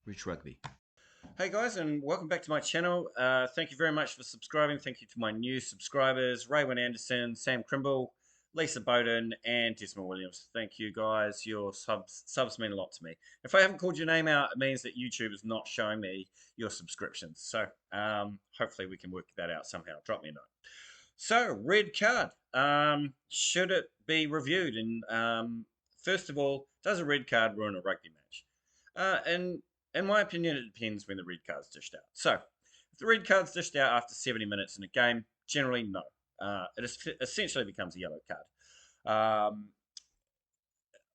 Rich Rugby. Hey guys, and welcome back to my channel. Thank you very much for subscribing. Thank you to my new subscribers, Raywin Anderson, Sam Crimble, Lisa Bowden, and Desmond Williams. Thank you guys. Your subs mean a lot to me. If I haven't called your name out, it means that YouTube is not showing me your subscriptions. So hopefully we can work that out somehow. Drop me a note. So, red card. Should it be reviewed? And first of all, does a red card ruin a rugby match? And in my opinion, it depends when the red card's dished out. So, if the red card's dished out after 70 minutes in a game, generally no. It essentially becomes a yellow card.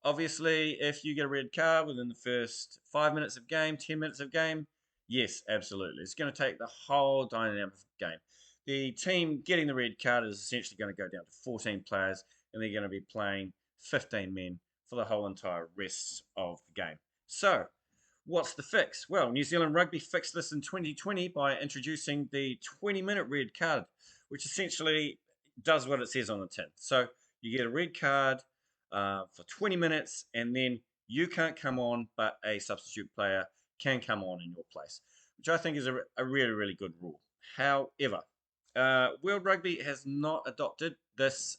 Obviously, if you get a red card within the first 5 minutes of game, 10 minutes of game, yes, absolutely. It's going to take the whole dynamic of the game. The team getting the red card is essentially going to go down to 14 players, and they're going to be playing 15 men for the whole entire rest of the game. So, what's the fix? Well, New Zealand Rugby fixed this in 2020 by introducing the 20-minute red card, which essentially does what it says on the tin. So, you get a red card for 20 minutes, and then you can't come on, but a substitute player can come on in your place, which I think is a really, really good rule. However, World Rugby has not adopted this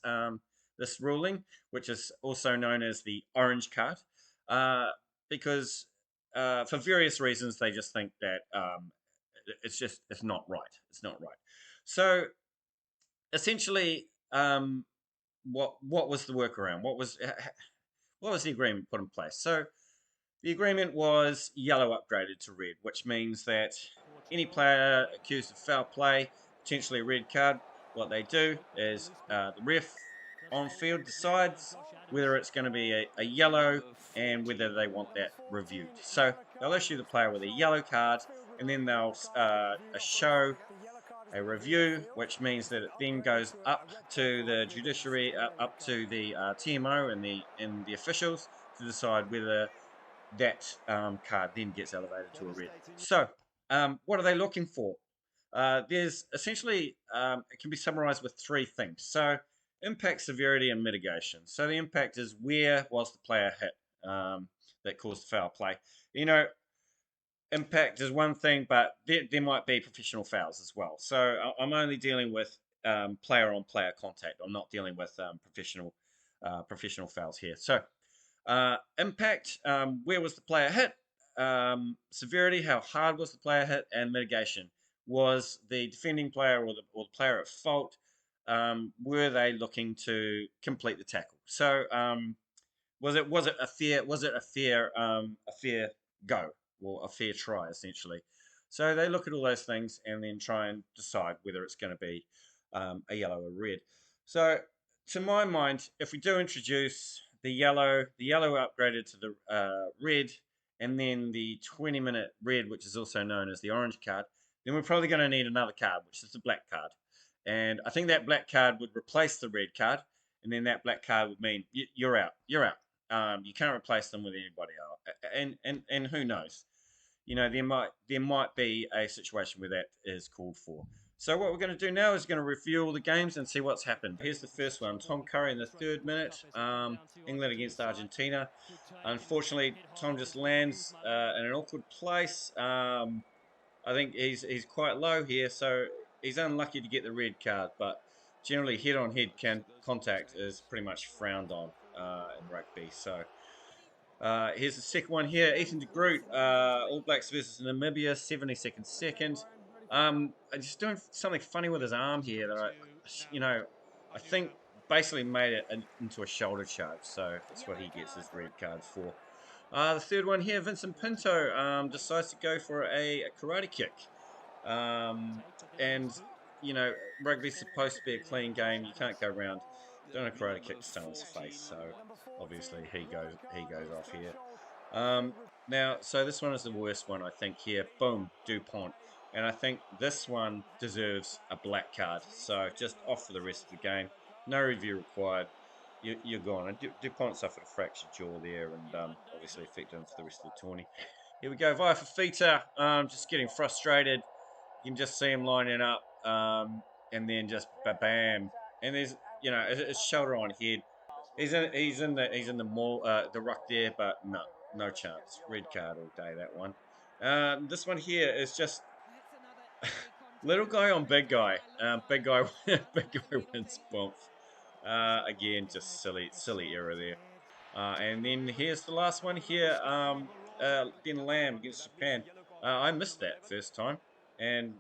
this ruling, which is also known as the orange card, because for various reasons they just think that it's not right. It's not right. So essentially, what was the workaround? What was the agreement put in place? So the agreement was yellow upgraded to red, which means that any player accused of foul play, potentially a red card, what they do is the ref on field decides whether it's going to be a yellow and whether they want that reviewed. So they'll issue the player with a yellow card, and then they'll show a review, which means that it then goes up to the judiciary, up to the TMO and the officials to decide whether that card then gets elevated to a red. So, what are they looking for? There's essentially, it can be summarized with three things. So, impact, severity, and mitigation. So, the impact is where was the player hit that caused the foul play. You know, impact is one thing, but there might be professional fouls as well. So, I'm only dealing with player-on-player contact. I'm not dealing with professional fouls here. So, impact, where was the player hit? Severity, how hard was the player hit? And mitigation, was the defending player or the player at fault? Were they looking to complete the tackle? So was it a fair go, or a fair try essentially? So they look at all those things and then try and decide whether it's going to be a yellow or red. So to my mind, if we do introduce the yellow upgraded to the red, and then the 20-minute red, which is also known as the orange card, then we're probably going to need another card, which is the black card. And I think that black card would replace the red card, and then that black card would mean you're out. You're out. You can't replace them with anybody else. And who knows? You know, there might be a situation where that is called for. So what we're going to do now is going to review all the games and see what's happened. Here's the first one. Tom Curry in the 3rd minute. England against Argentina. Unfortunately, Tom just lands in an awkward place. I think he's quite low here, so he's unlucky to get the red card. But generally, head-on-head contact is pretty much frowned on in rugby. So here's the second one here. Ethan de Groot, All Blacks versus Namibia, 72nd second. Just doing something funny with his arm here that I think basically made it into a shoulder charge. So that's what he gets his red card for. The third one here, Vincent Pinto decides to go for a karate kick. And, you know, rugby's supposed to be a clean game. You can't go around doing a karate kick to someone's face. So obviously he goes off here. Now, so this one is the worst one, I think, here. Boom, DuPont. And I think this one deserves a black card. So just off for the rest of the game. No review required. You're gone. And DuPont suffered a fractured jaw there and obviously affected him for the rest of the tourney. Here we go. Via Fafita, just getting frustrated. You can just see him lining up and then just bam. And there's, you know, it's shoulder on head. He's in the ruck there, but no chance. Red card all day, that one. This one here is just little guy on big guy. Big guy, big guy wins. Bump. Again, just silly error there. And then here's the last one here. Ben Lamb against Japan. I missed that first time, and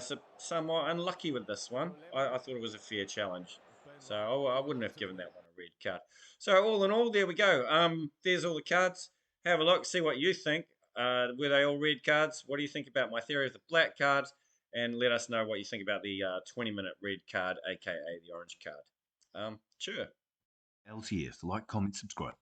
so somewhat unlucky with this one. I thought it was a fair challenge, so I wouldn't have given that one a red card. So all in all, there we go. There's all the cards. Have a look, see what you think. Were they all red cards? What do you think about my theory of the black cards? And let us know what you think about the 20-minute red card, aka the orange card. Sure. LTF, like, comment, subscribe.